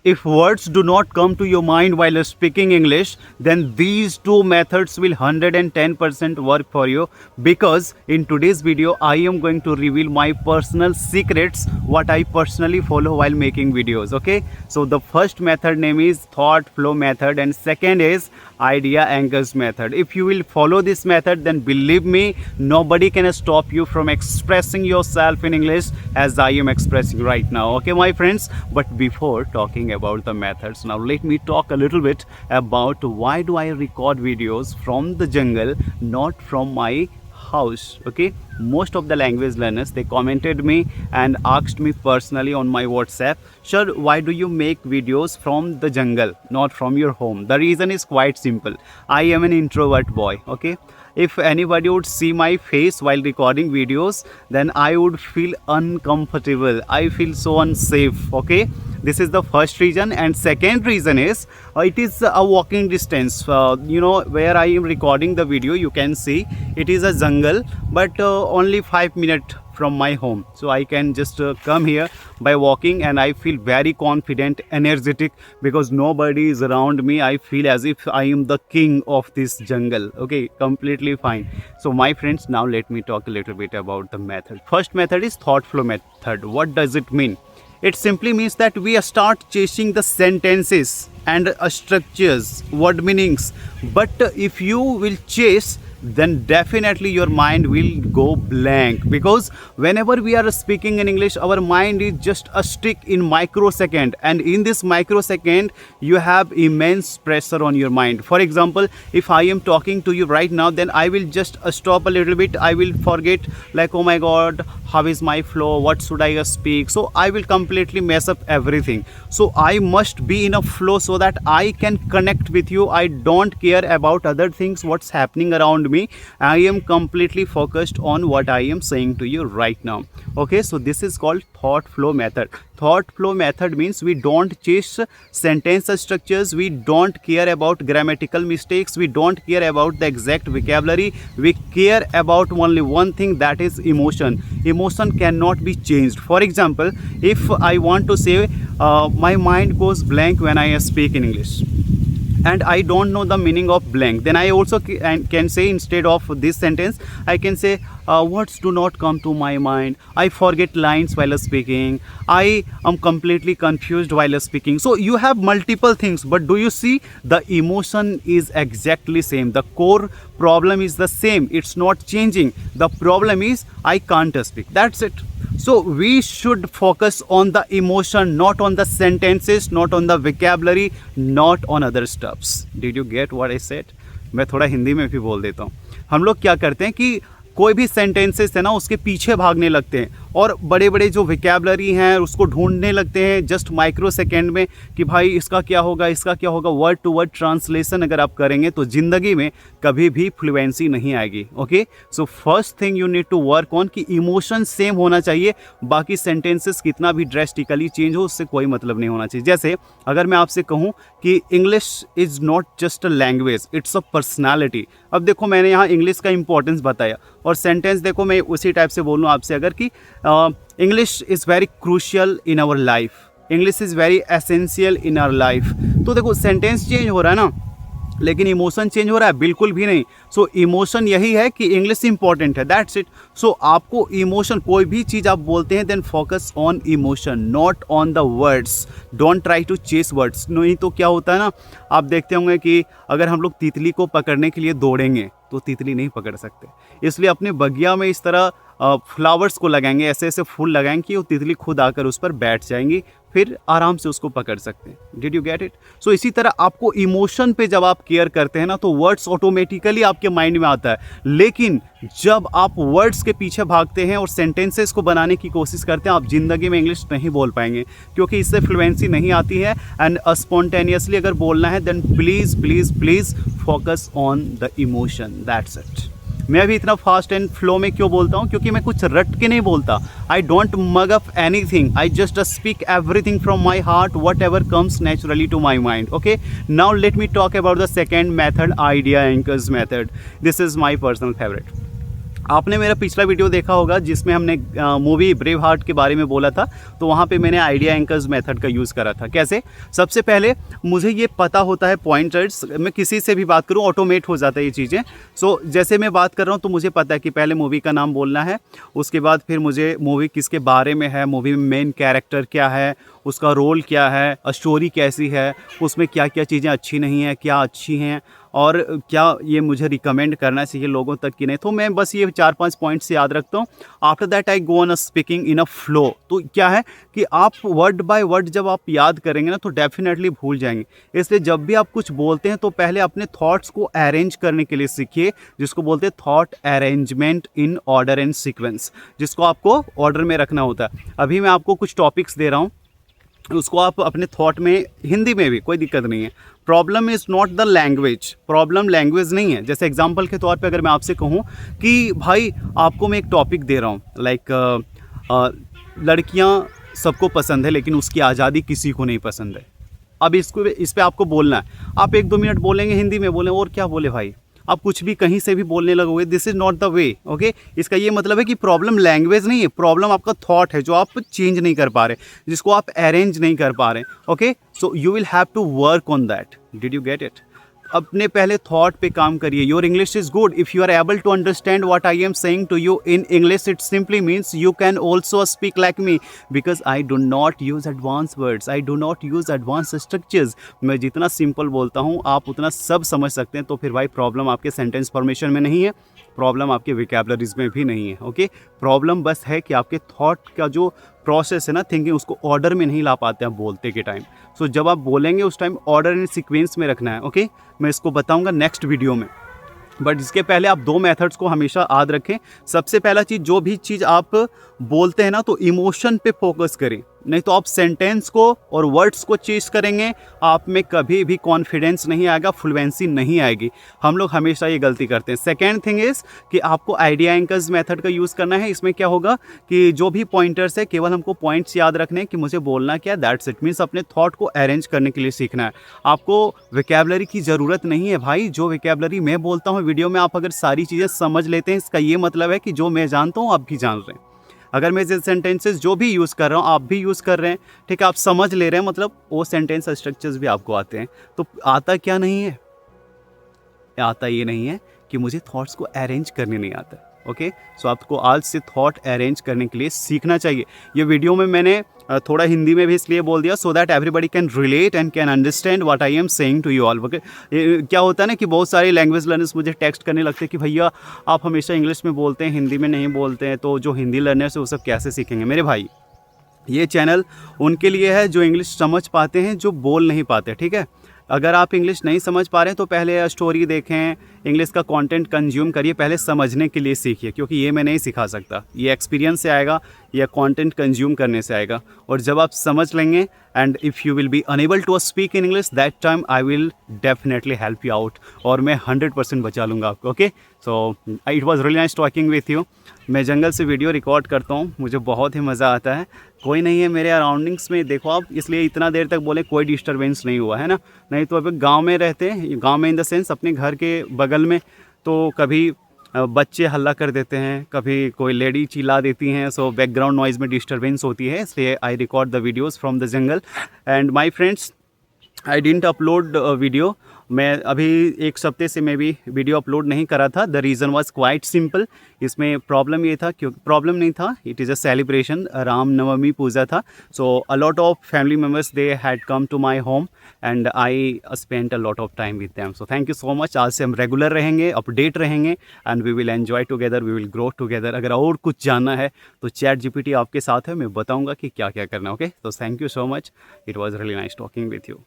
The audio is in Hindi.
If words do not come to your mind while speaking English, then these two methods will 110% work for you, because in today's video I am going to reveal my personal secrets, what I personally follow while making videos. Okay, so the first method name is thought flow method, and second is idea anchors method. If you will follow this method, then believe me, nobody can stop you from expressing yourself in English as I am expressing right now. Okay, my friends, but before talking about the methods, now let me talk a little bit about why do I record videos from the jungle, not from my house. Okay, most of the language learners, they commented me and asked me personally on my WhatsApp, sir, why do you make videos from the jungle, not from your home? The reason is quite simple. I am an introvert boy. Okay, if anybody would see my face while recording videos, then I would feel uncomfortable, I feel so unsafe. Okay, this is the first reason. And second reason is it is a walking distance. Where I am recording the video, you can see it is a jungle, but only 5 minutes from my home, so I can just come here by walking, and I feel very confident, energetic, because nobody is around me. I feel as if I am the king of this jungle. Okay, completely fine. So my friends, now let me talk a little bit about the method. First method is thought flow method. What does it mean? It simply means that we start chasing the sentences and structures, word meanings. But if you will chase, then definitely your mind will go blank, because whenever we are speaking in English, our mind is just a stick in microsecond, and in this microsecond you have immense pressure on your mind. For example, if I am talking to you right now, then I will just stop a little bit, I will forget, like, oh my god, how is my flow, what should I speak? So I will completely mess up everything. So I must be in a flow so that I can connect with you. I don't care about other things, what's happening around me. I am completely focused on what I am saying to you right now. Okay, so this is called thought flow method. Thought flow method means we don't chase sentence structures, we don't care about grammatical mistakes, we don't care about the exact vocabulary, we care about only one thing, that is emotion. Emotion cannot be changed. For example, if I want to say my mind goes blank when I speak in English, and I don't know the meaning of blank, then I also can say, instead of this sentence, I can say words do not come to my mind, I forget lines while speaking, I am completely confused while speaking. So you have multiple things, but do you see, the emotion is exactly same, the core problem is the same, it's not changing. The problem is I can't speak, that's it. So we should focus on the emotion, not on the sentences, not on the vocabulary, not on other stuffs. Did you get what I said? मैं थोड़ा हिंदी में भी बोल देता हूँ. हम लोग क्या करते हैं कि कोई भी सेंटेंसेस है ना, उसके पीछे भागने लगते हैं, और बड़े बड़े जो विकैबलरी हैं उसको ढूंढने लगते हैं जस्ट माइक्रो सेकेंड में, कि भाई इसका क्या होगा, इसका क्या होगा. वर्ड टू वर्ड ट्रांसलेशन अगर आप करेंगे तो ज़िंदगी में कभी भी फ्लुएंसी नहीं आएगी. Okay, so first thing you need to work on कि इमोशन सेम होना चाहिए, बाकी सेंटेंसेस कितना भी ड्रेस्टिकली चेंज हो उससे कोई मतलब नहीं होना चाहिए. जैसे अगर मैं आपसे कहूँ कि English is not just a language, it's a personality. अब देखो, मैंने यहाँ इंग्लिश का इंपॉर्टेंस बताया, और सेंटेंस देखो मैं उसी टाइप से बोलूँ आपसे अगर कि English is very crucial in our life, English is very essential in our life. तो देखो सेंटेंस चेंज हो रहा है ना, लेकिन इमोशन चेंज हो रहा है? बिल्कुल भी नहीं. सो इमोशन यही है कि इंग्लिश इंपॉर्टेंट है, दैट्स इट. सो आपको इमोशन, कोई भी चीज़ आप बोलते हैं, then focus on emotion, not on the words. Don't try to chase words. नहीं तो क्या होता है ना, आप देखते होंगे कि अगर हम लोग तितली को पकड़ने के लिए दौड़ेंगे तो तितली नहीं पकड़ सकते. इसलिए अपने बगिया में इस तरह फ्लावर्स को लगाएंगे, ऐसे ऐसे फूल लगाएंगे कि वो तितली खुद आकर उस पर बैठ जाएंगी, फिर आराम से उसको पकड़ सकते हैं. Did you get it? So इसी तरह आपको इमोशन पे जब आप केयर करते हैं ना, तो वर्ड्स ऑटोमेटिकली आपके माइंड में आता है. लेकिन जब आप वर्ड्स के पीछे भागते हैं और सेंटेंसेस को बनाने की कोशिश करते हैं, आप ज़िंदगी में इंग्लिश नहीं बोल पाएंगे, क्योंकि इससे फ्लुएंसी नहीं आती है. एंड स्पॉन्टेनियसली अगर बोलना है, then please please please focus on the emotion, that's it. मैं भी इतना फास्ट एंड फ्लो में क्यों बोलता हूँ? क्योंकि मैं कुछ रट के नहीं बोलता. I don't mug up anything, I just speak everything from my heart, whatever comes naturally to my mind. Okay, now let me talk about the second method, idea anchors method. This is my personal favourite. आपने मेरा पिछला वीडियो देखा होगा जिसमें हमने मूवी ब्रेव हार्ट के बारे में बोला था, तो वहाँ पे मैंने आइडिया एंकर्स मेथड का यूज़ करा था। कैसे? सबसे पहले मुझे ये पता होता है पॉइंटर्स, मैं किसी से भी बात करूँ ऑटोमेट हो जाता है ये चीज़ें। सो जैसे मैं बात कर रहा हूँ तो मुझे पता है कि पहले मूवी का नाम बोलना है, उसके बाद फिर मुझे मूवी किसके बारे में है, मूवी में मेन कैरेक्टर क्या है, उसका रोल क्या है, स्टोरी कैसी है, उसमें क्या क्या चीज़ें अच्छी नहीं हैं, क्या अच्छी हैं, और क्या ये मुझे रिकमेंड करना चाहिए लोगों तक कि नहीं। तो मैं बस ये 4-5 पॉइंट्स याद रखता हूँ। After that I go on a speaking in a flow. तो क्या है कि आप वर्ड बाय वर्ड जब आप याद करेंगे ना तो डेफिनेटली भूल जाएंगे। इसलिए जब भी आप कुछ बोलते हैं तो पहले अपने थॉट्स को अरेंज करने के लिए सीखिए, जिसको बोलते हैं thought arrangement in order and sequence, जिसको आपको ऑर्डर में रखना होता है। अभी मैं आपको कुछ टॉपिक्स दे रहा हूँ, उसको आप अपने थॉट में, हिंदी में भी कोई दिक्कत नहीं है। Problem is not the language, problem language नहीं है। जैसे एग्जांपल के तौर पे अगर मैं आपसे कहूँ कि भाई आपको मैं एक टॉपिक दे रहा हूँ, लाइक लड़कियाँ सबको पसंद है लेकिन उसकी आज़ादी किसी को नहीं पसंद है। अब इस पे आपको बोलना है। आप 1-2 मिनट बोलेंगे, हिंदी में बोलें, और क्या बोले भाई, आप कुछ भी कहीं से भी बोलने लगोगे, this is not the way. Okay, इसका ये मतलब है कि प्रॉब्लम लैंग्वेज नहीं है, प्रॉब्लम आपका थॉट है जो आप चेंज नहीं कर पा रहे, जिसको आप अरेंज नहीं कर पा रहे। Okay, so you will have to work on that. Did you get it? अपने पहले थॉट पे काम करिए। Your English is good if you are able to understand what I am saying to you in English. It simply means you can also speak like me, because I do not use advance words, I do not use advance structures. मैं जितना सिंपल बोलता हूँ आप उतना सब समझ सकते हैं। तो फिर भाई प्रॉब्लम आपके सेंटेंस फॉर्मेशन में नहीं है, प्रॉब्लम आपके विकैबुलरीज में भी नहीं है। ओके, प्रॉब्लम बस है कि आपके थॉट का जो प्रोसेस है ना, थिंकिंग, उसको ऑर्डर में नहीं ला पाते आप बोलते के टाइम। सो जब आप बोलेंगे उस टाइम ऑर्डर एंड सीक्वेंस में रखना है। ओके, मैं इसको बताऊंगा नेक्स्ट वीडियो में, बट इसके पहले आप 2 मेथड्स को हमेशा याद रखें। सबसे पहला चीज़, जो भी चीज़ आप बोलते हैं ना तो इमोशन पे फोकस करें, नहीं तो आप सेंटेंस को और वर्ड्स को चेस करेंगे, आप में कभी भी कॉन्फिडेंस नहीं आएगा, फ्लुएंसी नहीं आएगी। हम लोग हमेशा ये गलती करते हैं। सेकेंड थिंग इज़ कि आपको आइडिया एंकर्स मेथड का यूज़ करना है। इसमें क्या होगा कि जो भी पॉइंटर्स है, केवल हमको पॉइंट्स याद रखने हैं कि मुझे बोलना क्या है, दैट्स इट। मीन्स अपने थॉट को अरेंज करने के लिए सीखना है। आपको विकैबुलरी की ज़रूरत नहीं है भाई। जो विकैबुलरी मैं बोलता हूँ वीडियो में, आप अगर सारी चीज़ें समझ लेते हैं, इसका ये मतलब है कि जो मैं जानता हूँ आप भी जान रहे हैं। अगर मैं सेंटेंसेस जो भी यूज़ कर रहा हूँ आप भी यूज़ कर रहे हैं, ठीक है, आप समझ ले रहे हैं, मतलब वो सेंटेंस स्ट्रक्चर्स भी आपको आते हैं। तो आता क्या नहीं है? आता ये नहीं है कि मुझे थॉट्स को अरेंज करने नहीं आता। ओके, सो आपको आज से थॉट अरेंज करने के लिए सीखना चाहिए। ये वीडियो में मैंने थोड़ा हिंदी में भी इसलिए बोल दिया so that everybody can relate and can understand what I am saying to you all. Okay, क्या होता है ना कि बहुत सारे लैंग्वेज लर्नर्स मुझे टेक्स्ट करने लगते हैं कि भैया आप हमेशा इंग्लिश में बोलते हैं, हिंदी में नहीं बोलते हैं, तो जो हिंदी लर्नर्स है वो सब कैसे सीखेंगे? मेरे भाई, ये चैनल उनके लिए है जो इंग्लिश समझ पाते हैं, जो बोल नहीं पाते। ठीक है, अगर आप इंग्लिश नहीं समझ पा रहे हैं तो पहले स्टोरी देखें, इंग्लिश का कंटेंट कंज्यूम करिए, पहले समझने के लिए सीखिए, क्योंकि ये मैं नहीं सिखा सकता। ये एक्सपीरियंस से आएगा या कंटेंट कंज्यूम करने से आएगा। और जब आप समझ लेंगे and if you will be unable to speak in English, that time I will definitely help you out, और मैं 100% बचा लूँगा आपको। Okay, so it was really nice talking with you. मैं जंगल से वीडियो रिकॉर्ड करता हूँ, मुझे बहुत ही मज़ा आता है। कोई नहीं है मेरे अराउंडिंग्स में, देखो आप, इसलिए इतना देर तक बोले कोई डिस्टर्बेंस नहीं हुआ है ना। नहीं तो अभी गांव में रहते हैं, गांव में इन द सेंस अपने घर के बगल में, तो कभी बच्चे हल्ला कर देते हैं, कभी कोई लेडी चिल्ला देती हैं, सो बैकग्राउंड नॉइज़ में डिस्टर्बेंस होती है, इसलिए I record the videos from the jungle. And my friends, I didn't upload video. मैं अभी 1 हफ्ते से मैं भी वीडियो अपलोड नहीं करा था। The reason was quite simple. इसमें प्रॉब्लम ये था, क्योंकि प्रॉब्लम नहीं था, it is a celebration, Ramnavami puja था। So a lot of family members they had come to my home and I spent a lot of time with them. So thank you so much. आज से हम रेगुलर रहेंगे, अपडेट रहेंगे, and we will enjoy together, we will grow together. अगर और कुछ जानना है तो ChatGPT आपके साथ है, मैं बताऊँगा कि क्या क्या करना है। ओके, तो thank you so much. It was really nice talking with you.